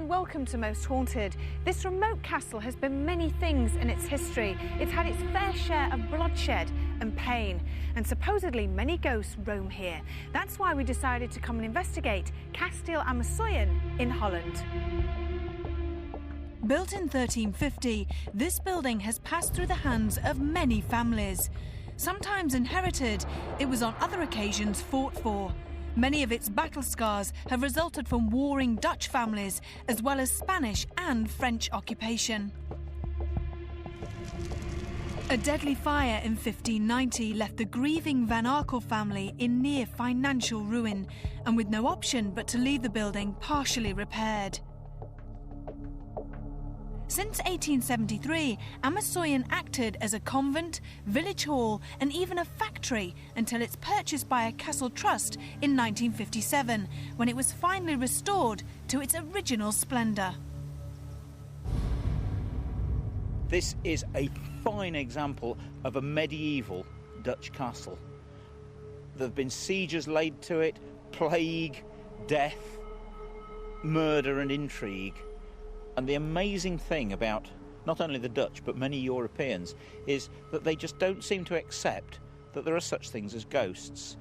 and welcome to Most Haunted. This remote castle has been many things in its history. It's had its fair share of bloodshed and pain, and supposedly many ghosts roam here. That's why we decided to come and investigate Kasteel Ammersoyen in Holland. Built in 1350, this building has passed through the hands of many families. Sometimes inherited, it was on other occasions fought for. Many of its battle scars have resulted from warring Dutch families, as well as Spanish and French occupation. A deadly fire in 1590 left the grieving Van Arkel family in near financial ruin, and with no option but to leave the building partially repaired. Since 1873, Ammersoyen acted as a convent, village hall and even a factory until it's purchased by a castle trust in 1957, when it was finally restored to its original splendour. This is a fine example of a medieval Dutch castle. There have been sieges laid to it, plague, death, murder and intrigue. And the amazing thing about not only the Dutch but many Europeans is that they just don't seem to accept that there are such things as ghosts.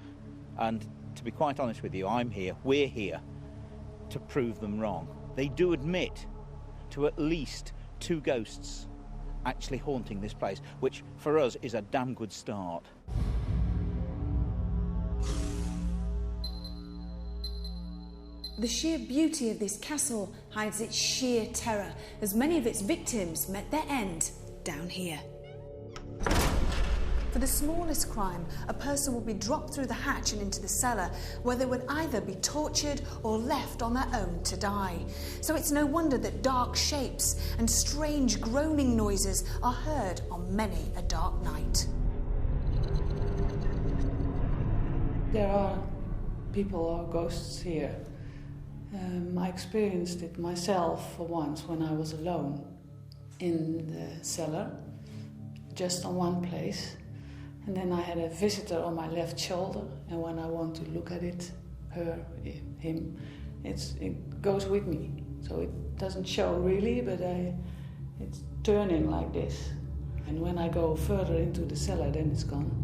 And to be quite honest with you, we're here to prove them wrong. They do admit to at least 2 ghosts actually haunting this place, which for us is a damn good start. The sheer beauty of this castle hides its sheer terror, as many of its victims met their end down here. For the smallest crime, a person would be dropped through the hatch and into the cellar, where they would either be tortured or left on their own to die. So it's no wonder that dark shapes and strange groaning noises are heard on many a dark night. There are people or ghosts here. I experienced it myself for once when I was alone in the cellar, just on one place. And then I had a visitor on my left shoulder, and when I want to look at it, her, him, it goes with me. So it doesn't show really, but it's turning like this. And when I go further into the cellar, then it's gone.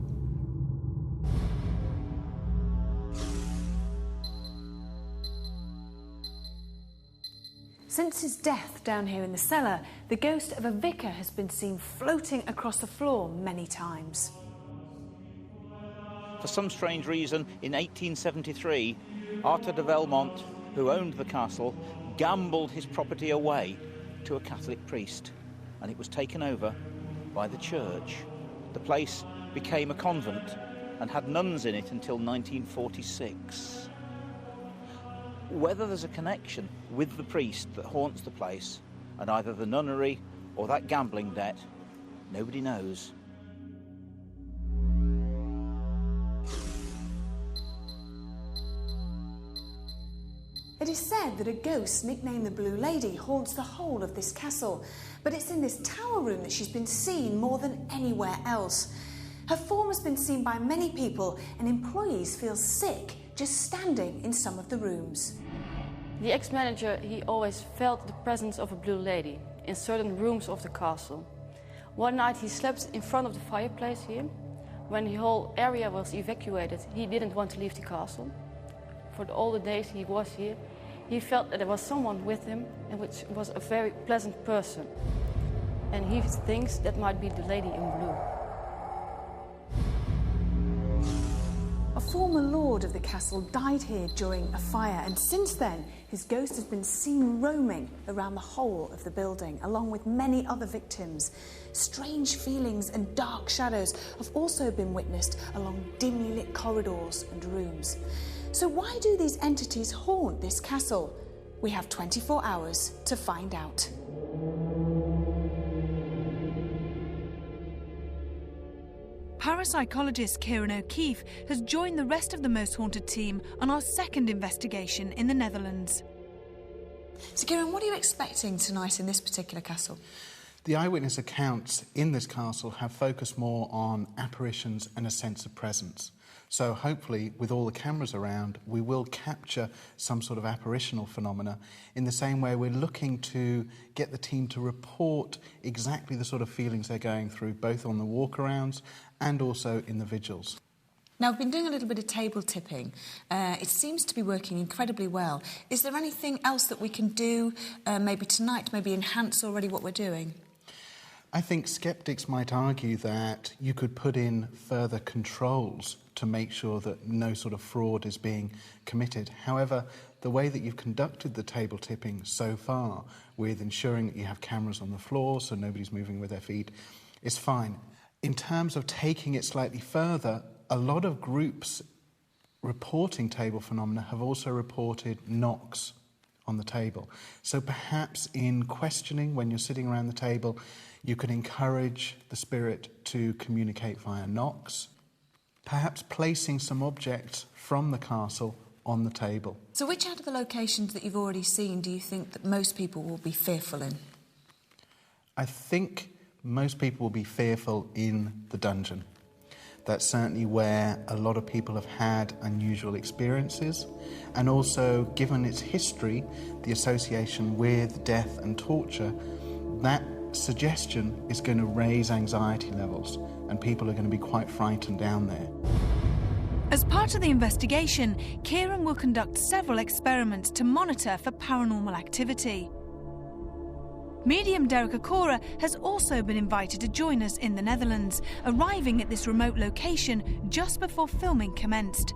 Since his death down here in the cellar, the ghost of a vicar has been seen floating across the floor many times. For some strange reason, in 1873, Arthur de Velmont, who owned the castle, gambled his property away to a Catholic priest, and it was taken over by the church. The place became a convent and had nuns in it until 1946. Whether there's a connection with the priest that haunts the place and either the nunnery or that gambling debt, nobody knows. It is said that a ghost nicknamed the Blue Lady haunts the whole of this castle, but it's in this tower room that she's been seen more than anywhere else. Her form has been seen by many people, and employees feel sick just standing in some of the rooms. The ex-manager, he always felt the presence of a Blue Lady in certain rooms of the castle. One night he slept in front of the fireplace here. When the whole area was evacuated, he didn't want to leave the castle. For all the days he was here, he felt that there was someone with him, and which was a very pleasant person. And he thinks that might be the lady in blue. A former lord of the castle died here during a fire, and since then his ghost has been seen roaming around the whole of the building, along with many other victims. Strange feelings and dark shadows have also been witnessed along dimly lit corridors and rooms. So why do these entities haunt this castle? We have 24 hours to find out. Parapsychologist Kieran O'Keefe has joined the rest of the Most Haunted team on our second investigation in the Netherlands. So Kieran, what are you expecting tonight in this particular castle? The eyewitness accounts in this castle have focused more on apparitions and a sense of presence. So hopefully, with all the cameras around, we will capture some sort of apparitional phenomena in the same way we're looking to get the team to report exactly the sort of feelings they're going through, both on the walkarounds and also in the vigils. Now, I've been doing a little bit of table tipping. It seems to be working incredibly well. Is there anything else that we can do, maybe tonight, maybe enhance already what we're doing? I think sceptics might argue that you could put in further controls to make sure that no sort of fraud is being committed. However, the way that you've conducted the table tipping so far, with ensuring that you have cameras on the floor so nobody's moving with their feet, is fine. In terms of taking it slightly further, a lot of groups reporting table phenomena have also reported knocks on the table. So perhaps in questioning, when you're sitting around the table, you can encourage the spirit to communicate via knocks, perhaps placing some objects from the castle on the table. So which out of the locations that you've already seen do you think that most people will be fearful in? I think most people will be fearful in the dungeon. That's certainly where a lot of people have had unusual experiences, and also, given its history, the association with death and torture, that suggestion is going to raise anxiety levels, and people are going to be quite frightened down there. As part of the investigation, Kieran will conduct several experiments to monitor for paranormal activity. Medium Derek Akora has also been invited to join us in the Netherlands, arriving at this remote location just before filming commenced.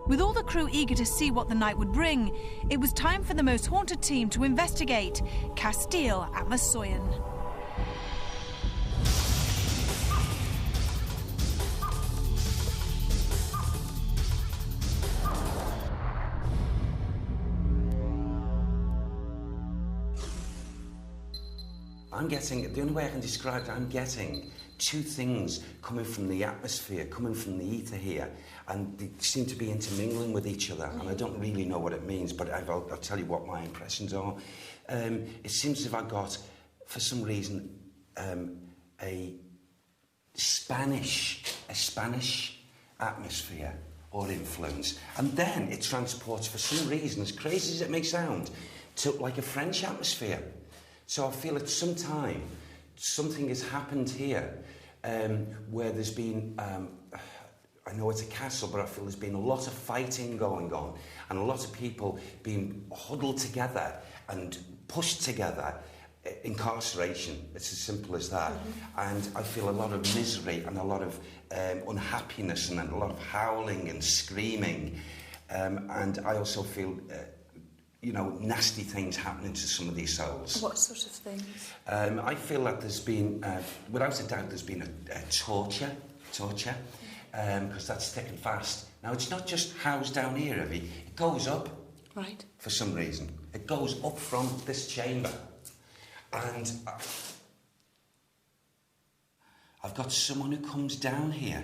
With all the crew eager to see what the night would bring, it was time for the Most Haunted team to investigate Kasteel Ammersoyen. I'm getting, the only way I can describe it, I'm getting two things coming from the atmosphere, coming from the ether here, and they seem to be intermingling with each other, and I don't really know what it means, but I'll tell you what my impressions are. It seems as if I got, for some reason, a Spanish atmosphere or influence, and then it transports, for some reason, as crazy as it may sound, to like a French atmosphere. So I feel at some time something has happened here where there's been, I know it's a castle, but I feel there's been a lot of fighting going on and a lot of people being huddled together and pushed together. Incarceration, it's as simple as that. And I feel a lot of misery and a lot of unhappiness and a lot of howling and screaming. And I also feel nasty things happening to some of these souls. What sort of things? I feel that there's been, without a doubt, there's been a torture, because that's thick and fast. Now, it's not just housed down here, Evie. It goes up. Right. For some reason. It goes up from this chamber. And I've got someone who comes down here.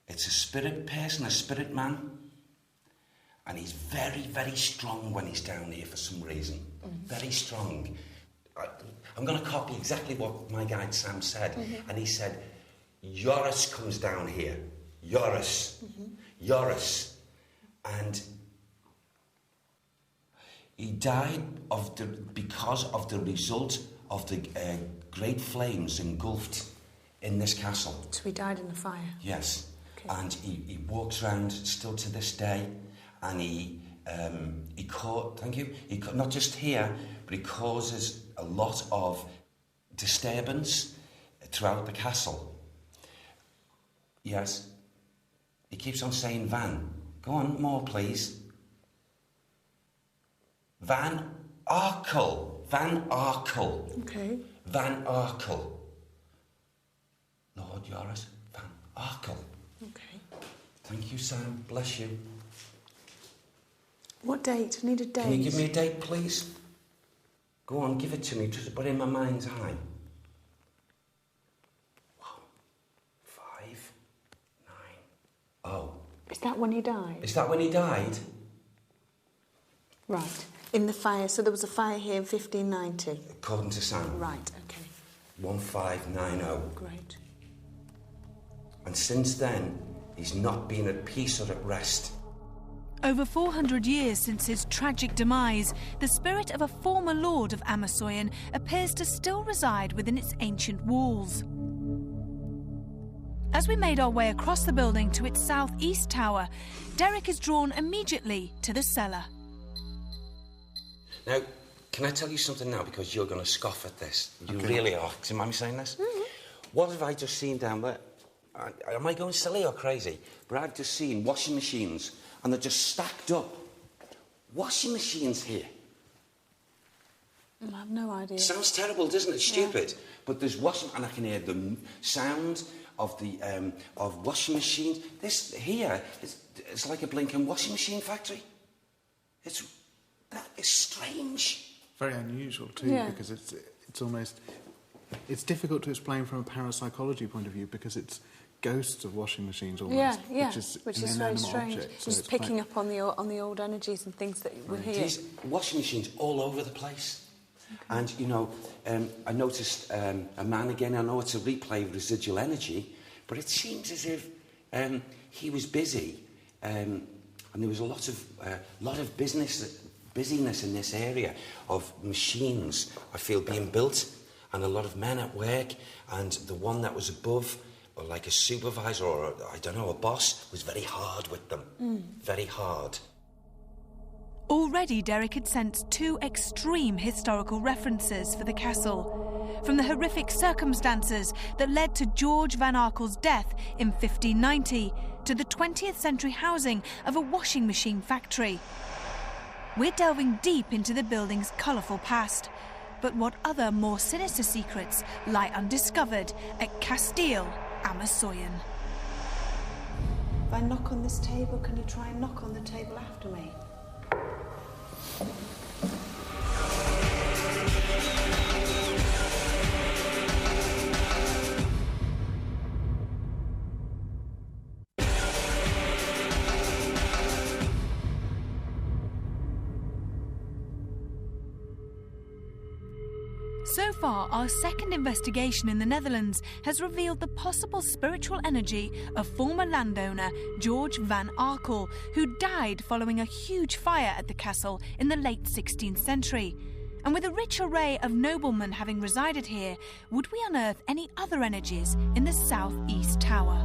It's a spirit person, a spirit man. And he's very, very strong when he's down here for some reason. Very strong. I'm going to copy exactly what my guide Sam said. And he said, Joris comes down here. Joris. Joris. And he died because of the result of the great flames engulfed in this castle. So he died in the fire? Yes. Okay. And he walks around still to this day. And he not just here, but he causes a lot of disturbance throughout the castle. Yes. He keeps on saying Van. Go on, more please. Van Arkel. Van Arkel. Okay. Van Arkel. Lord Joris, Van Arkel. Okay. Thank you, Sam. Bless you. What date? I need a date. Can you give me a date, please? Go on, give it to me, just to put it in my mind's eye. Wow. 5, 9. Oh. Is that when he died? Is that when he died? Right. In the fire. So there was a fire here in 1590? According to Sam. Right, okay. 1590. Great. And since then, He's not been at peace or at rest. Over 400 years since his tragic demise, the spirit of a former lord of Ammersoyen appears to still reside within its ancient walls. As we made our way across the building to its southeast tower, Derek is drawn immediately to the cellar. Now, can I tell you something now, because you're going to scoff at this? You really are. Do you mind me saying this? Mm-hmm. What have I just seen down there? Am I going silly or crazy? But I've just seen washing machines, and they're just stacked up. Washing machines here. I have no idea. Sounds terrible, doesn't it? Stupid. Yeah. But there's washing, and I can hear the sound of the of washing machines. This here it's like a blinking washing machine factory. That is strange. Very unusual too, because it's almost, it's difficult to explain from a parapsychology point of view, because it's ghosts of washing machines almost, which is very strange. Object, so just picking up on the old energies and things that we hear. These washing machines all over the place. Okay. And you know, I noticed a man again. I know it's a replay of residual energy, but it seems as if he was busy, and there was a lot of busyness in this area of machines, I feel, being built, and a lot of men at work, and the one that was above, or like a supervisor or I don't know, a boss, was very hard with them. Very hard. Already Derek had sensed two extreme historical references for the castle. From the horrific circumstances that led to George van Arkel's death in 1590 to the 20th century housing of a washing machine factory. We're delving deep into the building's colourful past. But what other more sinister secrets lie undiscovered at Kasteel Ammersoyen? If I knock on this table, can you try and knock on the table after me? So far, our second investigation in the Netherlands has revealed the possible spiritual energy of former landowner George van Arkel, who died following a huge fire at the castle in the late 16th century. And with a rich array of noblemen having resided here, would we unearth any other energies in the southeast tower?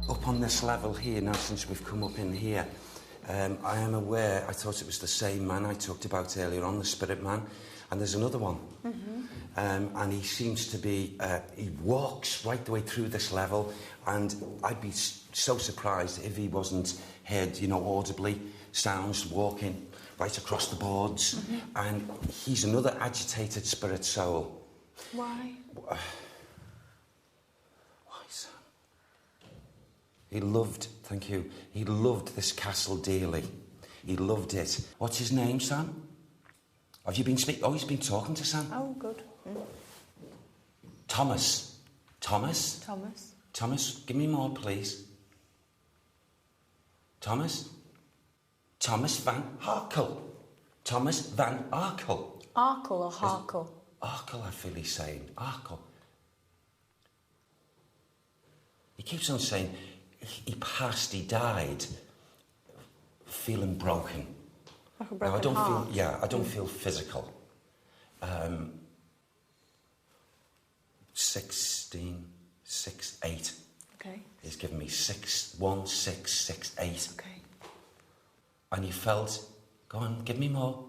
Up on this level here, now since we've come up in here, I am aware, I thought it was the same man I talked about earlier on, the spirit man, and there's another one. Mm-hmm. And he seems to be, he walks right the way through this level, and I'd be so surprised if he wasn't heard, you know, audibly, sounds walking right across the boards. Mm-hmm. And he's another agitated spirit soul. Why? Why, Sam? He loved, thank you, he loved this castle dearly. He loved it. What's his name, Sam? Have you been speaking? Oh, he's been talking to Sam. Oh, good. Thomas. Thomas? Thomas. Thomas, give me more, please. Thomas? Thomas van Arkel. Thomas van Arkel. Arkel or Harkel? Arkel, I feel he's saying. Arkel. He keeps on saying he passed, he died, feeling broken. Like a broken now, I don't heart. feel, yeah, I don't feel physical. 16, 6, 8. Okay. He's given me 6, 1, 6, 6, 8. Okay. And he felt, go on, give me more.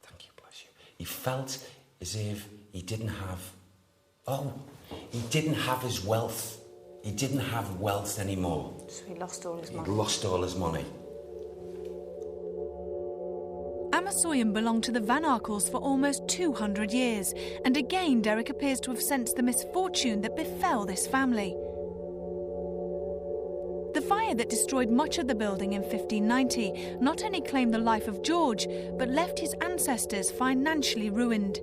Thank you, bless you. He felt as if he didn't have his wealth. He didn't have wealth anymore. So he lost all his money. He lost all his money. Ammersoyen belonged to the Van Arkels for almost 200 years, and again Derek appears to have sensed the misfortune that befell this family. The fire that destroyed much of the building in 1590 not only claimed the life of George, but left his ancestors financially ruined.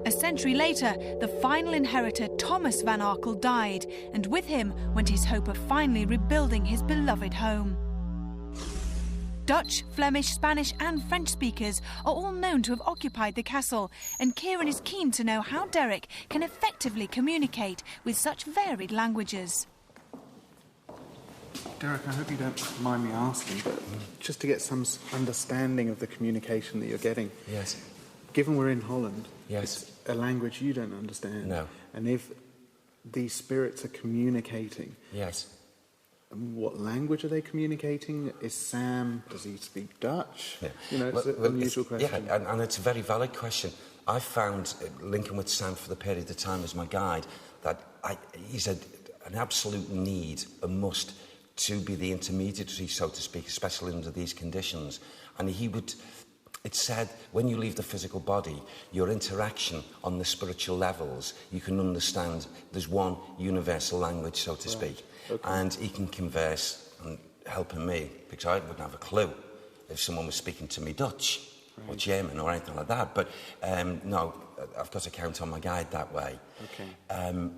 A century later, the final inheritor, Thomas van Arkel, died, and with him went his hope of finally rebuilding his beloved home. Dutch, Flemish, Spanish and French speakers are all known to have occupied the castle, and Kieran is keen to know how Derek can effectively communicate with such varied languages. Derek, I hope you don't mind me asking, but just to get some understanding of the communication that you're getting. Yes. Given we're in Holland, yes, it's a language you don't understand. No. And if these spirits are communicating... Yes. What language are they communicating? Is Sam, does he speak Dutch? Yeah. You know, it's an unusual question. Yeah, and it's a very valid question. I found, linking with Sam for the period of time as my guide, that he's an absolute need, a must, to be the intermediary, so to speak, especially under these conditions. And he would... It said, when you leave the physical body, your interaction on the spiritual levels, you can understand there's one universal language, so to speak. Okay. And he can converse and helping me, because I wouldn't have a clue if someone was speaking to me Dutch or German or anything like that. But no, I've got to count on my guide that way. Okay.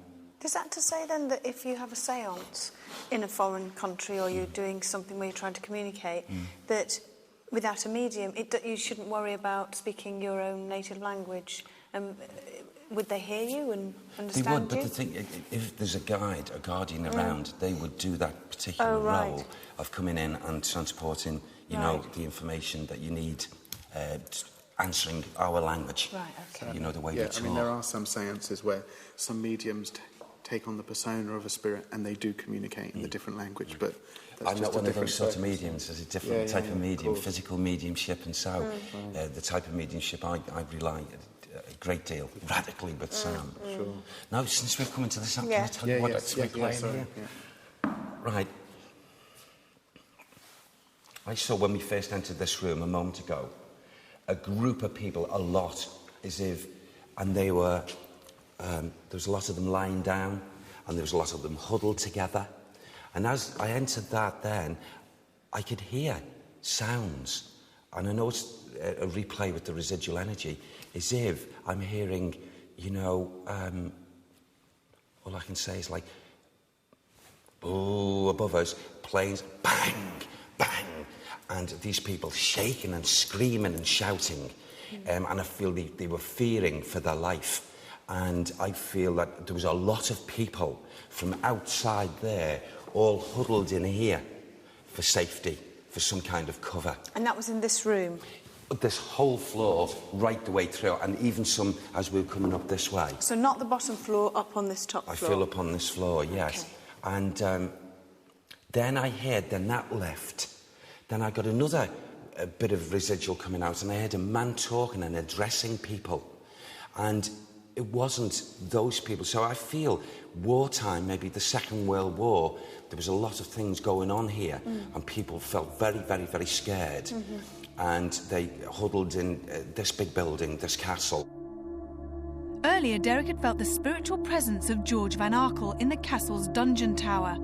Is that to say then that if you have a séance in a foreign country or you're doing something where you're trying to communicate, that without a medium, you shouldn't worry about speaking your own native language? Would they hear you and understand you? They would, but the thing, if there's a guide, a guardian around, they would do that particular role of coming in and transporting, you know, the information that you need, answering our language. Right, okay. You know, the way we talk. I mean, there are some seances where some mediums take on the persona of a spirit and they do communicate in the different language, but... I'm not one of those sort of mediums. There's a different type of medium, physical mediumship, and so the type of mediumship I rely a great deal, radically, with Sam. Sure. Now, since we've come into this, can I tell you what we're playing here? Right. I saw when we first entered this room a moment ago, a group of people, a lot, as if, and they were, there was a lot of them lying down, and there was a lot of them huddled together. And as I entered that then, I could hear sounds. And I know it's a replay with the residual energy, as if I'm hearing, you know, all I can say is like, oh, above us, planes, bang, bang. And these people shaking and screaming and shouting. And I feel they were fearing for their life. And I feel that there was a lot of people from outside there all huddled in here for safety, for some kind of cover. And that was in this room? This whole floor, right the way through, and even some as we were coming up this way. So not the bottom floor, up on this top floor? I feel up on this floor, yes. Okay. And then I heard, then that left. Then I got another bit of residual coming out, and I heard a man talking and addressing people. And it wasn't those people. So I feel wartime, maybe the Second World War, there was a lot of things going on here, and people felt very, very, very scared. And they huddled in this big building, this castle. Earlier, Derek had felt the spiritual presence of George Van Arkel in the castle's dungeon tower.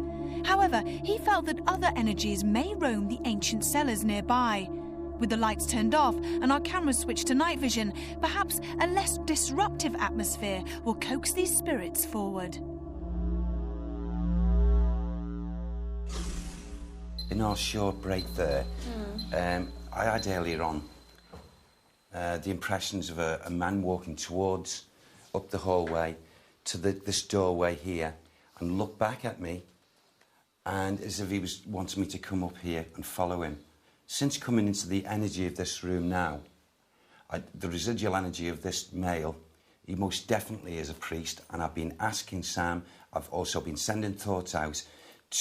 However, he felt that other energies may roam the ancient cellars nearby. With the lights turned off and our cameras switched to night vision, perhaps a less disruptive atmosphere will coax these spirits forward. In our short break there, I had earlier on the impressions of a man walking towards, up the hallway, to this doorway here, and look back at me, and as if he was wanting me to come up here and follow him. Since coming into the energy of this room now, the residual energy of this male, he most definitely is a priest, and I've been asking Sam, I've also been sending thoughts out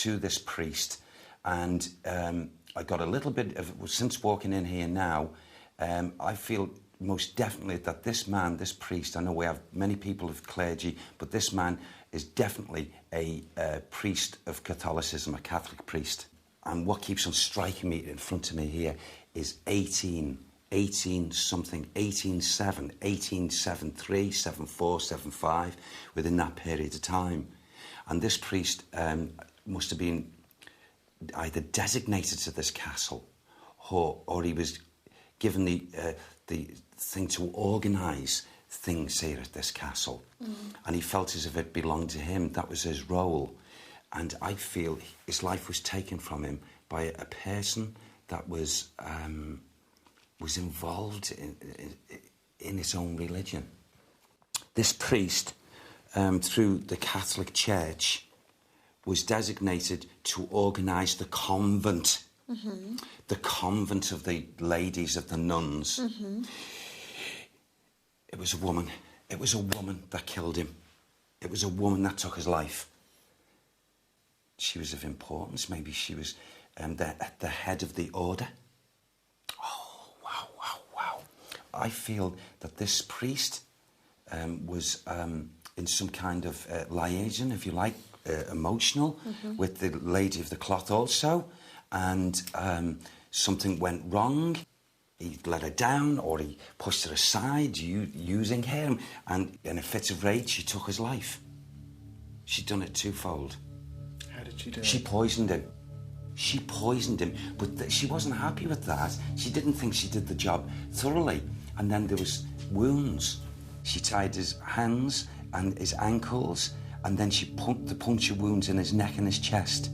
to this priest, and I got a little bit of, since walking in here now, I feel most definitely that this man, this priest, I know we have many people of clergy, but this man is definitely a priest of Catholicism, a Catholic priest. And what keeps on striking me in front of me here is 18 something, 18-7, 18-7-3, 7-4, 7-5, within that period of time. And this priest must have been either designated to this castle, or he was given the thing to organise things here at this castle. And he felt as if it belonged to him. That was his role. And I feel his life was taken from him by a person that was involved in its own religion. This priest, through the Catholic Church, was designated to organise the convent, the convent of the ladies, of the nuns. It was a woman. It was a woman that killed him. It was a woman that took his life. She was of importance. Maybe she was at the head of the order. Oh, wow, wow, wow. I feel that this priest was in some kind of liaison, if you like, emotional, with the lady of the cloth also, and something went wrong. He let her down, or he pushed her aside, using her, and in a fit of rage, she took his life. She'd done it twofold. How did she do it? She poisoned him. She poisoned him, but she wasn't happy with that. She didn't think she did the job thoroughly. And then there was wounds. She tied his hands and his ankles, and then she put the puncture wounds in his neck and his chest.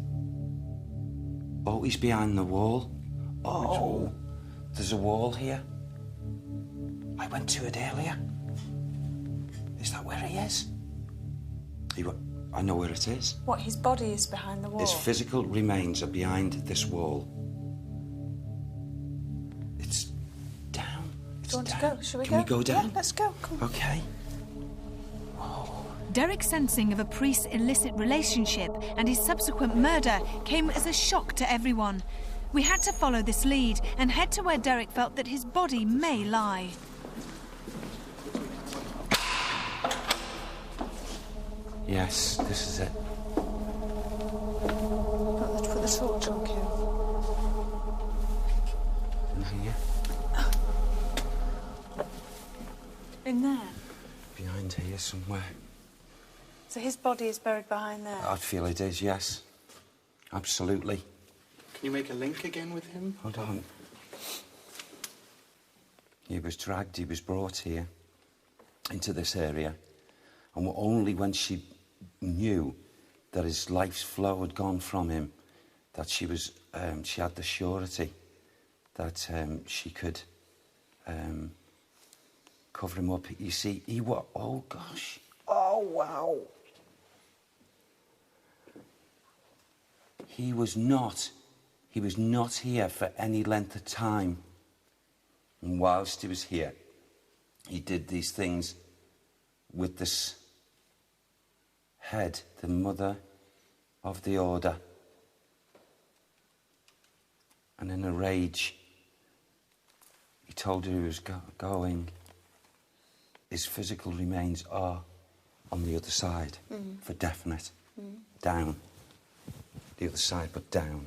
Oh, he's behind the wall. Oh, there's a wall here. I went to it earlier. Is that where he is? I know where it is. What, his body is behind the wall? His physical remains are behind this wall. It's down. It's Do you want down. to go? Shall we Can we go down? Yeah, let's go. Come on. Okay. Derek's sensing of a priest's illicit relationship and his subsequent murder came as a shock to everyone. We had to follow this lead and head to where Derek felt that his body may lie. Yes, this is it. Put the torch on, Kim. In here. In there? Behind here somewhere. So his body is buried behind there? I'd feel it is, yes. Absolutely. Can you make a link again with him? Hold on. He was dragged, he was brought here into this area, and only when she knew that his life's flow had gone from him, that she had the surety that she could cover him up. You see, oh gosh, oh wow. He was not here for any length of time. And whilst he was here, he did these things with this head, the mother of the order. And in a rage, he told her he was going. His physical remains are on the other side, for definite. Down. The other side, but down.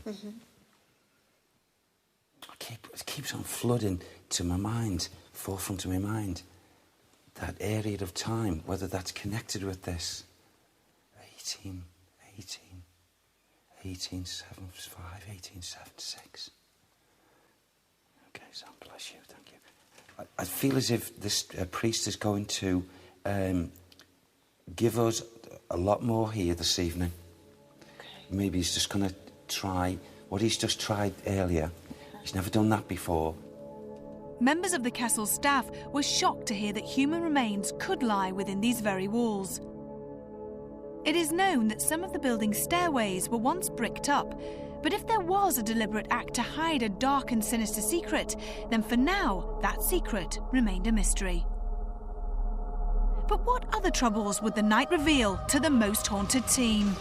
It keeps on flooding to my mind, forefront of my mind, that area of time, whether that's connected with this. 1875, 1876. Okay, so bless you, thank you. I feel as if this priest is going to give us a lot more here this evening. Okay. Maybe he's just going to try what he's just tried earlier. He's never done that before. Members of the castle staff were shocked to hear that human remains could lie within these very walls. It is known that some of the building's stairways were once bricked up, but if there was a deliberate act to hide a dark and sinister secret, then for now, that secret remained a mystery. But what other troubles would the night reveal to the most haunted team?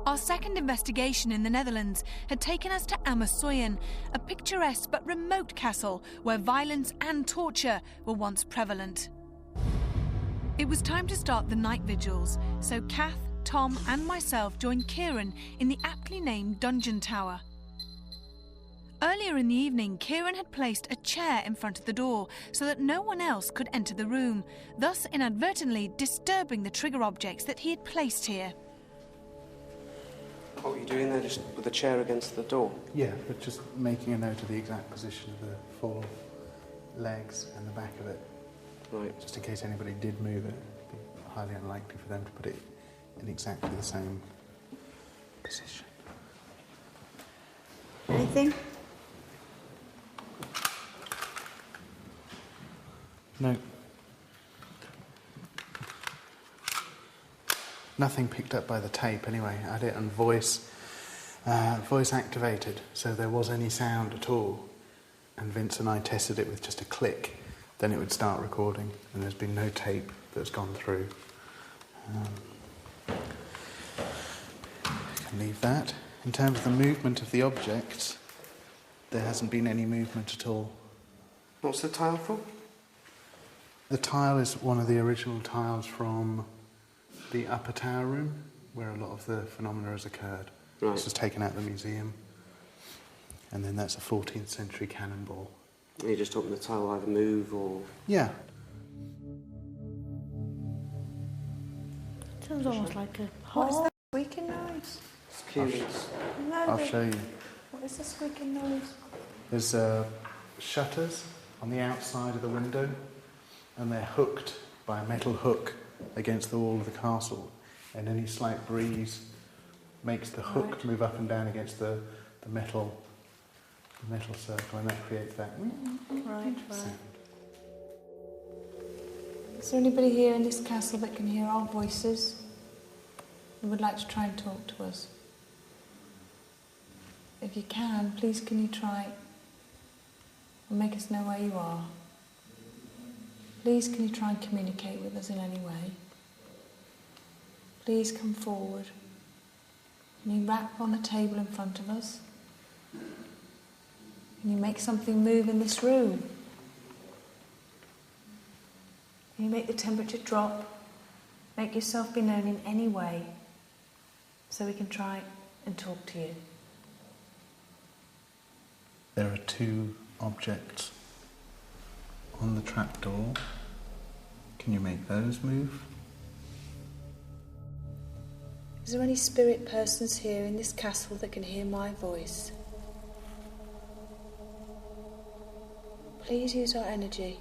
Our second investigation in the Netherlands had taken us to Ammersoyen, a picturesque but remote castle where violence and torture were once prevalent. It was time to start the night vigils, so Kath, Tom and myself joined Kieran in the aptly named Dungeon Tower. Earlier in the evening, Kieran had placed a chair in front of the door so that no one else could enter the room, thus inadvertently disturbing the trigger objects that he had placed here. What were you doing there, just with the chair against the door? Yeah, but just making a note of the exact position of the 4 legs and the back of it. Right. Just in case anybody did move it. It'd be highly unlikely for them to put it in exactly the same position. Anything? No. Nothing picked up by the tape anyway. I had it on voice activated, so there was any sound at all. And Vince and I tested it with just a click, then it would start recording, and there's been no tape that's gone through. I can leave that. In terms of the movement of the objects, there hasn't been any movement at all. What's the tile for? The tile is one of the original tiles from the upper tower room, where a lot of the phenomena has occurred. Right. This was taken out of the museum. And then that's a 14th century cannonball. And you just hoping the tile will either move or... Yeah. Sounds almost like a What is hole. that squeaking noise? It's curious. No, I'll show you. What is the squeaking noise? There's shutters on the outside of the window, and they're hooked by a metal hook against the wall of the castle. And any slight breeze makes the hook move up and down against the metal circle, and that creates that sound. Is there anybody here in this castle that can hear our voices and would like to try and talk to us? If you can, please can you try and make us know where you are? Please can you try and communicate with us in any way? Please come forward. Can you rap on the table in front of us? Can you make something move in this room? Can you make the temperature drop? Make yourself be known in any way so we can try and talk to you. There are 2 objects on the trapdoor. Can you make those move? Is there any spirit persons here in this castle that can hear my voice? Please use our energy.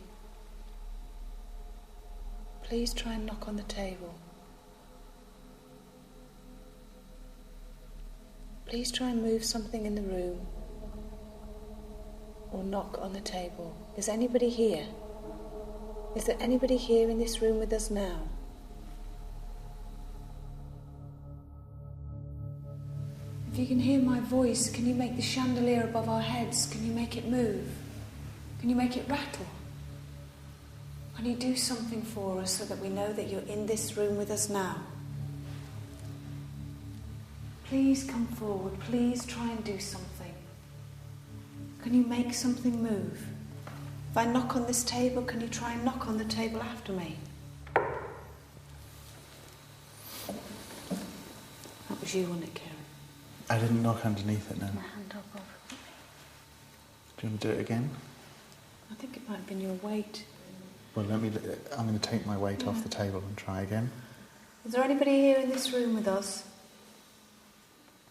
Please try and knock on the table. Please try and move something in the room or knock on the table. Is anybody here? Is there anybody here in this room with us now? If you can hear my voice, can you make the chandelier above our heads? Can you make it move? Can you make it rattle? Can you do something for us so that we know that you're in this room with us now? Please come forward. Please try and do something. Can you make something move? If I knock on this table, can you try and knock on the table after me? That was you, wasn't it, Karen? I didn't knock underneath it, no. My hand up over me. Do you want to do it again? I think it might have been your weight. Well, I'm going to take my weight off the table and try again. Is there anybody here in this room with us?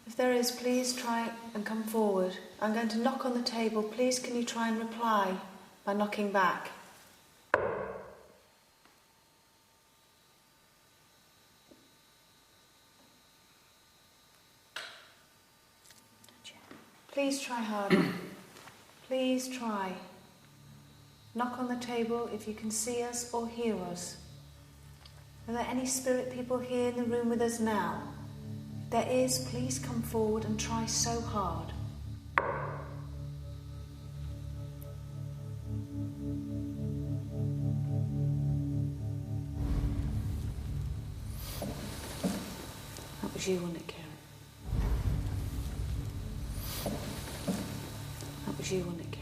If there is, please try and come forward. I'm going to knock on the table. Please can you try and reply by knocking back? Please try harder. Please try. Knock on the table if you can see us or hear us. Are there any spirit people here in the room with us now? If there is, please come forward and try so hard. That was you, wasn't it, Karen? That was you, wasn't it, Karen?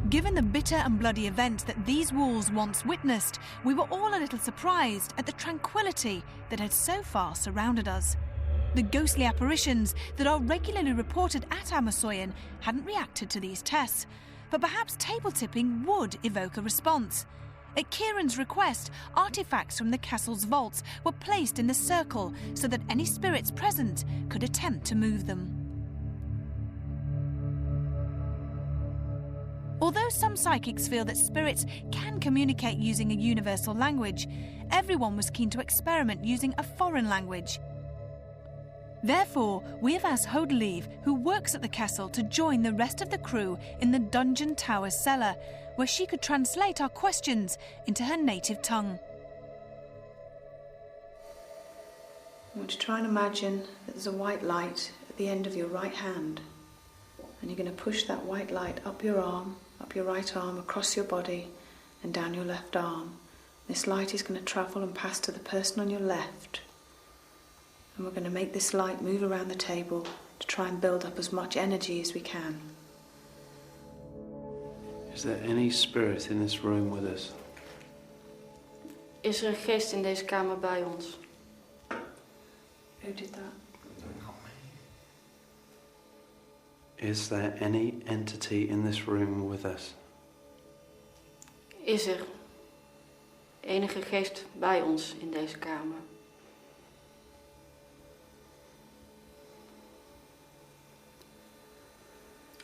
Given the bitter and bloody events that these walls once witnessed, we were all a little surprised at the tranquility that had so far surrounded us. The ghostly apparitions that are regularly reported at Ammersoyen hadn't reacted to these tests, but perhaps table tipping would evoke a response. At Kieran's request, artefacts from the castle's vaults were placed in the circle so that any spirits present could attempt to move them. Although some psychics feel that spirits can communicate using a universal language, everyone was keen to experiment using a foreign language. Therefore, we have asked Hodelieve, who works at the castle, to join the rest of the crew in the dungeon tower cellar, where she could translate our questions into her native tongue. I want you to try and imagine that there's a white light at the end of your right hand, and you're going to push that white light up your arm, up your right arm, across your body and down your left arm. This light is going to travel and pass to the person on your left. And we're going to make this light move around the table to try and build up as much energy as we can. Is there any spirit in this room with us? Is een geest in deze kamer bij ons? Who did that? Is there any entity in this room with us? Is enige geest bij ons in deze kamer?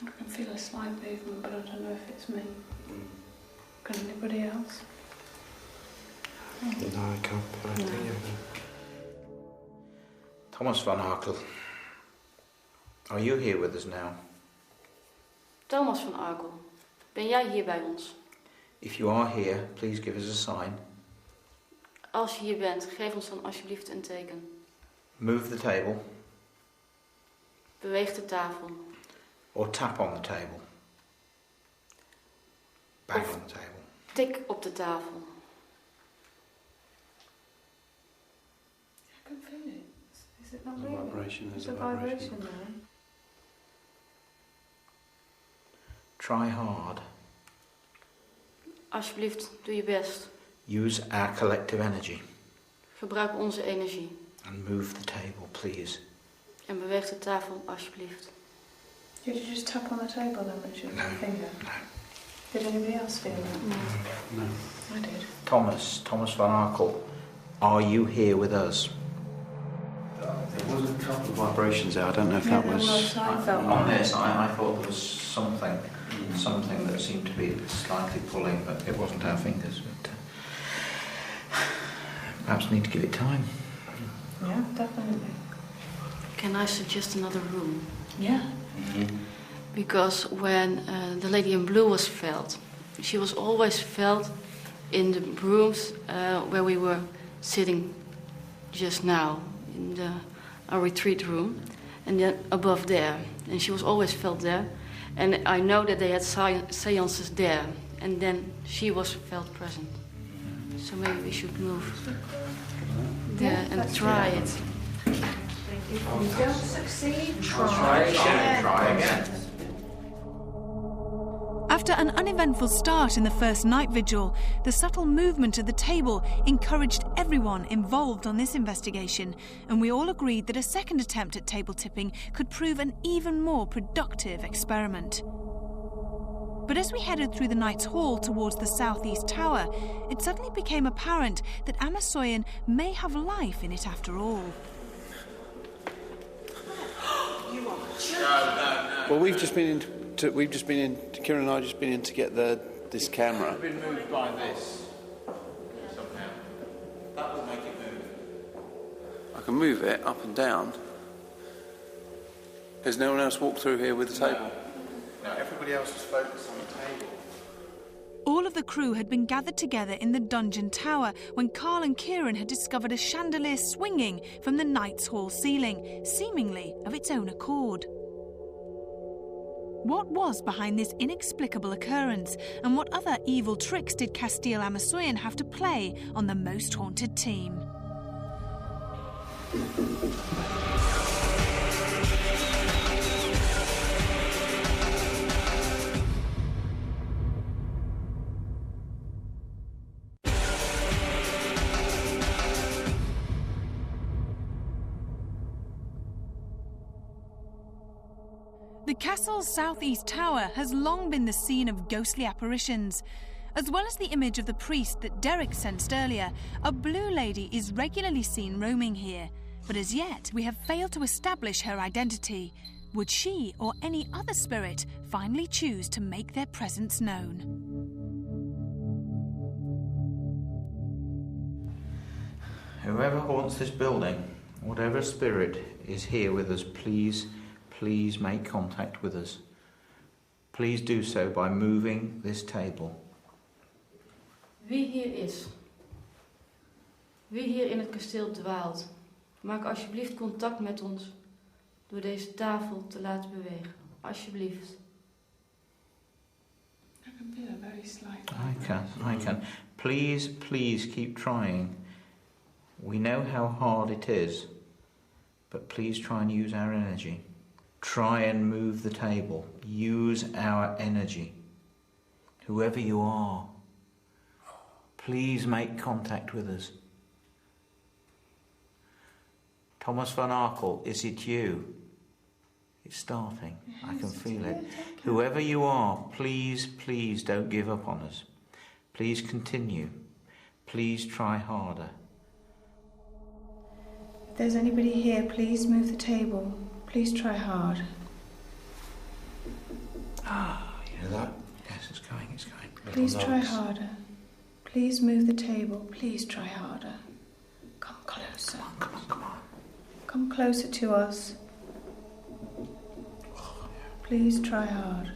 I can feel a slight movement, but I don't know if it's me. Can anybody else? No, I can't put it together. Thomas van Arkel, are you here with us now? Thomas van Arkel, ben jij hier bij ons? If you are here, please give us a sign. Als je hier bent, geef ons dan alsjeblieft een teken. Move the table. Beweeg de tafel. Or tap on the table. Bang on the table. Tik op de tafel. I can feel it. Is it not There's a real? vibration, there's There's a a vibration. vibration there. Try hard. Alsjeblieft, doe je best. Use our collective energy. Gebruik onze energie. And move the table, please. En beweeg de tafel, alsjeblieft. Did you just tap on the table then, Richard, with your finger? No. Did anybody else feel that? No. I did. Thomas van Arkel, are you here with us? There was a couple of vibrations there. I don't know if that was... I felt On this, I thought there was something that seemed to be slightly pulling, but it wasn't our fingers. But perhaps need to give it time. Yeah, definitely. Can I suggest another room? Yeah. Because when the lady in blue was felled, she was always felled in the rooms where we were sitting just now, in our retreat room, and then above there. And she was always felled there. And I know that they had seances there, and then she was felt present. So maybe we should move there and try it. If you don't succeed, Try again. Try again. After an uneventful start in the first night vigil, the subtle movement of the table encouraged everyone involved on this investigation, and we all agreed that a second attempt at table tipping could prove an even more productive experiment. But as we headed through the Knight's Hall towards the southeast tower, it suddenly became apparent that Ammersoyen may have life in it after all. Well, we've just been in. Kieran and I have just been in to get this camera. I've been moved by this somehow. That will make it move. I can move it up and down. Has no one else walked through here with the table? No, everybody else was focused on the table. All of the crew had been gathered together in the dungeon tower when Carl and Kieran had discovered a chandelier swinging from the Knight's Hall ceiling, seemingly of its own accord. What was behind this inexplicable occurrence, and what other evil tricks did Kasteel Ammersoyen have to play on the most haunted team? The castle's southeast tower has long been the scene of ghostly apparitions, As well as the image of the priest that Derek sensed earlier, a blue lady is regularly seen roaming here. But as yet, we have failed to establish her identity. Would she or any other spirit finally choose to make their presence known? Whoever haunts this building, whatever spirit is here with us, please make contact with us. Please do so by moving this table. Wie hier is, wie hier in het kasteel dwaalt, maak alsjeblieft contact met ons door deze tafel te laten bewegen. Alsjeblieft. I can feel a very slight. I can. Please keep trying. We know how hard it is, but please try and use our energy. Try and move the table. Use our energy. Whoever you are, please make contact with us. Thomas van Arkel, is it you? It's starting. I can feel it. Whoever you are, please don't give up on us. Please continue. Please try harder. If there's anybody here, please move the table. Please try hard. You hear that? Yes, it's going. Please try harder. Please move the table. Please try harder. Come closer. Come on. Come closer to us. Please try hard.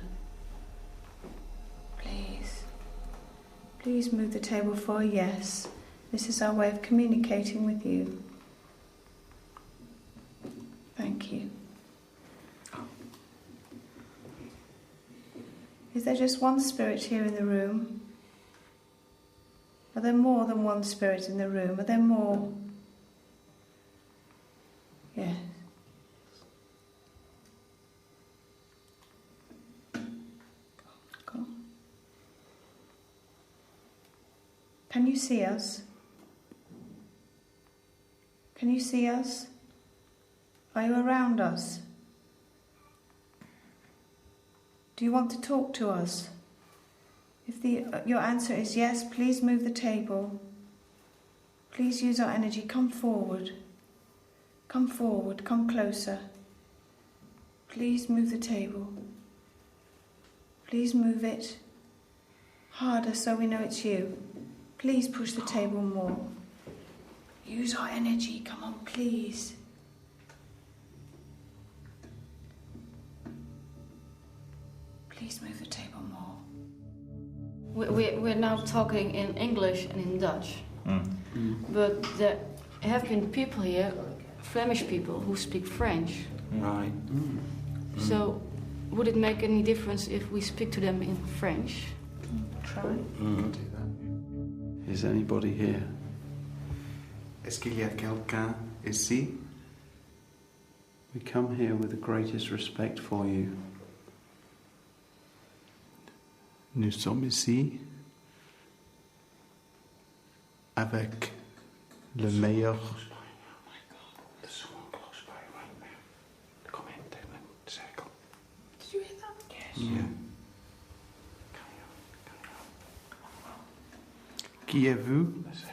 Please move the table for a yes. This is our way of communicating with you. Thank you. Is there just one spirit here in the room? Are there more than one spirit in the room? Are there more? Yes. Cool. Can you see us? Can you see us? Are you around us? Do you want to talk to us? If your answer is yes, please move the table. Please use our energy. Come forward. Come forward. Come closer. Please move the table. Please move it harder so we know it's you. Please push the table more. Use our energy. Come on, please. Please move the table more. We're now talking in English and in Dutch. But there have been people here, Flemish people, who speak French. Right. So would it make any difference if we speak to them in French? Try. Do that. Is anybody here? Est-ce qu'il y a quelqu'un ici? We come here with the greatest respect for you. Nous sommes ici avec le meilleur. There's someone close by right now. Come in, Dylan. Circle. Did you hear that? Yes. Yeah. Qui êtes-vous? Listen.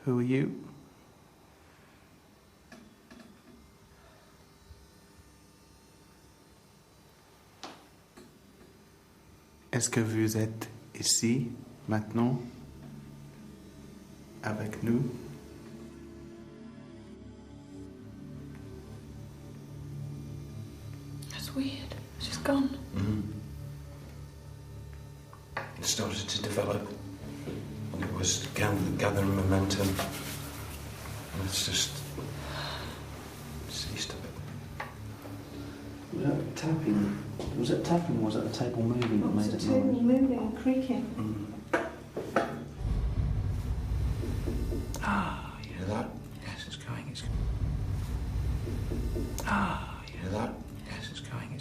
Who are you? Est-ce que vous êtes ici, maintenant, avec nous? That's weird. It's just gone. It started to develop, and it was gathering momentum, and it's just ceased a bit. Was that tapping? Was it tapping or was it the table moving that made The it table noise? moving and creaking. You hear that? Yes, it's going. You hear that? Yes, it's going.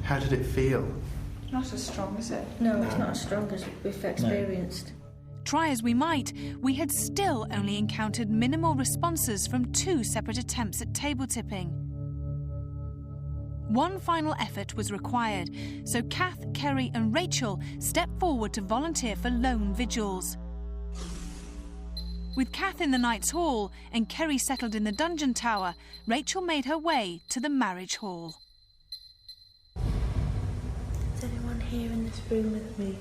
How did it feel? Not as strong, is it? No, it's not as strong as we've experienced. Try as we might, we had still only encountered minimal responses from 2 separate attempts at table tipping. One final effort was required, so Kath, Kerry and Rachel stepped forward to volunteer for lone vigils. With Kath in the Knight's Hall and Kerry settled in the dungeon tower, Rachel made her way to the marriage hall. Is anyone here in this room with me?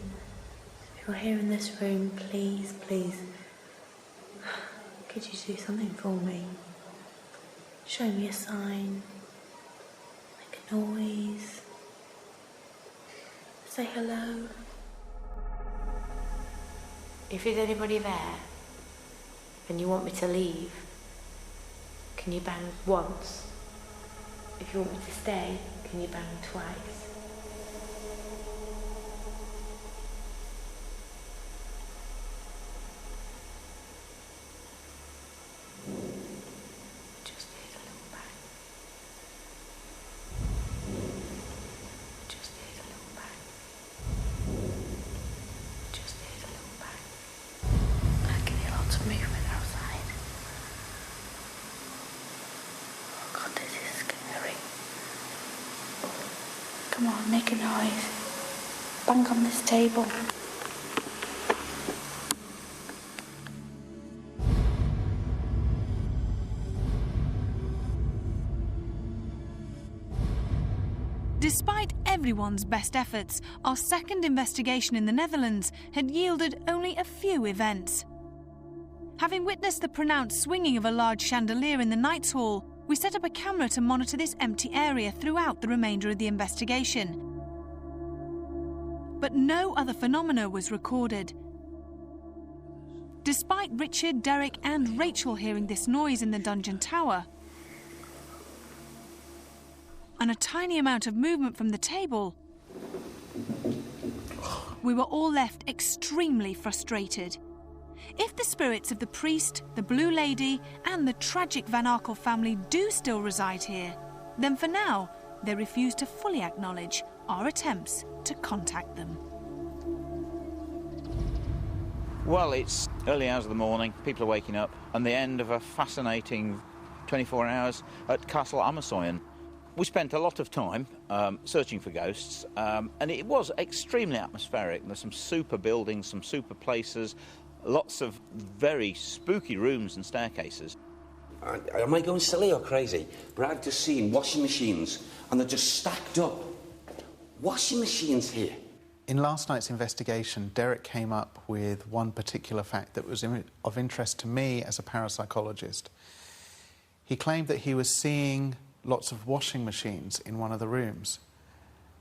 If you're here in this room, please, please, could you do something for me? Show me a sign. Make a noise. Say hello. If there's anybody there and you want me to leave, can you bang once? If you want me to stay, can you bang twice? Just here's a little bang. Just here's a little bang. Just here's a little bang. I can hear lots of movement outside. Oh God, this is scary. Come on, make a noise. Bang on this table. Despite everyone's best efforts, our second investigation in the Netherlands had yielded only a few events. Having witnessed the pronounced swinging of a large chandelier in the Knight's Hall, we set up a camera to monitor this empty area throughout the remainder of the investigation. But no other phenomena was recorded. Despite Richard, Derek and Rachel hearing this noise in the dungeon tower, and a tiny amount of movement from the table, we were all left extremely frustrated. If the spirits of the priest, the Blue Lady and the tragic Van Arkel family do still reside here, then for now they refuse to fully acknowledge our attempts to contact them. Well, it's early hours of the morning, people are waking up, and the end of a fascinating 24 hours at Kasteel Ammersoyen. We spent a lot of time searching for ghosts, and it was extremely atmospheric. There's some super buildings, some super places, lots of very spooky rooms and staircases. Am I going silly or crazy? But I've just seen washing machines, and they're just stacked up. Washing machines here. In last night's investigation, Derek came up with one particular fact that was of interest to me as a parapsychologist. He claimed that he was seeing lots of washing machines in one of the rooms.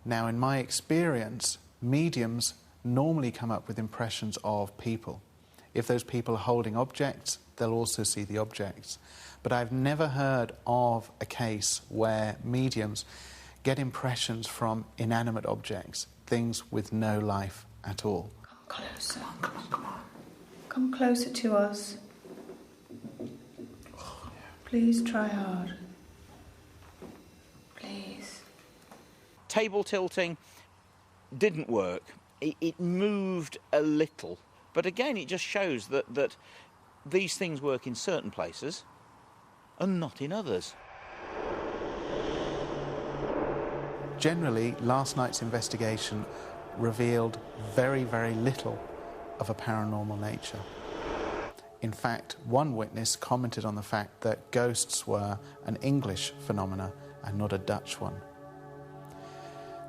Now, in my experience, mediums normally come up with impressions of people. If those people are holding objects, they'll also see the objects. But I've never heard of a case where mediums get impressions from inanimate objects, things with no life at all. Come closer. Come on. Come closer to us. Please try hard. Please. Table tilting didn't work. It moved a little. But again, it just shows that these things work in certain places and not in others. Generally, last night's investigation revealed very, very little of a paranormal nature. In fact, one witness commented on the fact that ghosts were an English phenomena and not a Dutch one.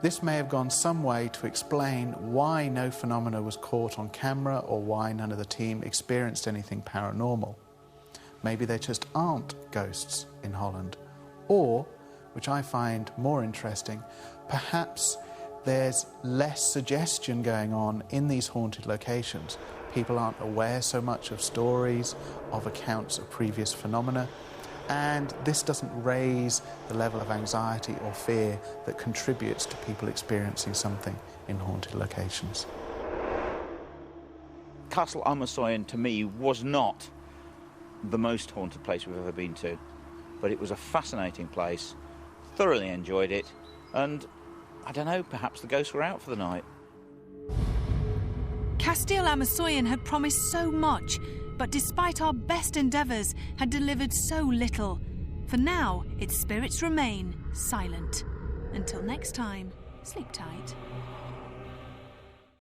This may have gone some way to explain why no phenomena was caught on camera or why none of the team experienced anything paranormal. Maybe there just aren't ghosts in Holland. Or, which I find more interesting, perhaps there's less suggestion going on in these haunted locations. People aren't aware so much of stories, of accounts of previous phenomena, and this doesn't raise the level of anxiety or fear that contributes to people experiencing something in haunted locations. Kasteel Ammersoyen, to me, was not the most haunted place we've ever been to, but it was a fascinating place, thoroughly enjoyed it, and, I don't know, perhaps the ghosts were out for the night. Kasteel Ammersoyen had promised so much, but despite our best endeavours, had delivered so little. For now, its spirits remain silent. Until next time, sleep tight.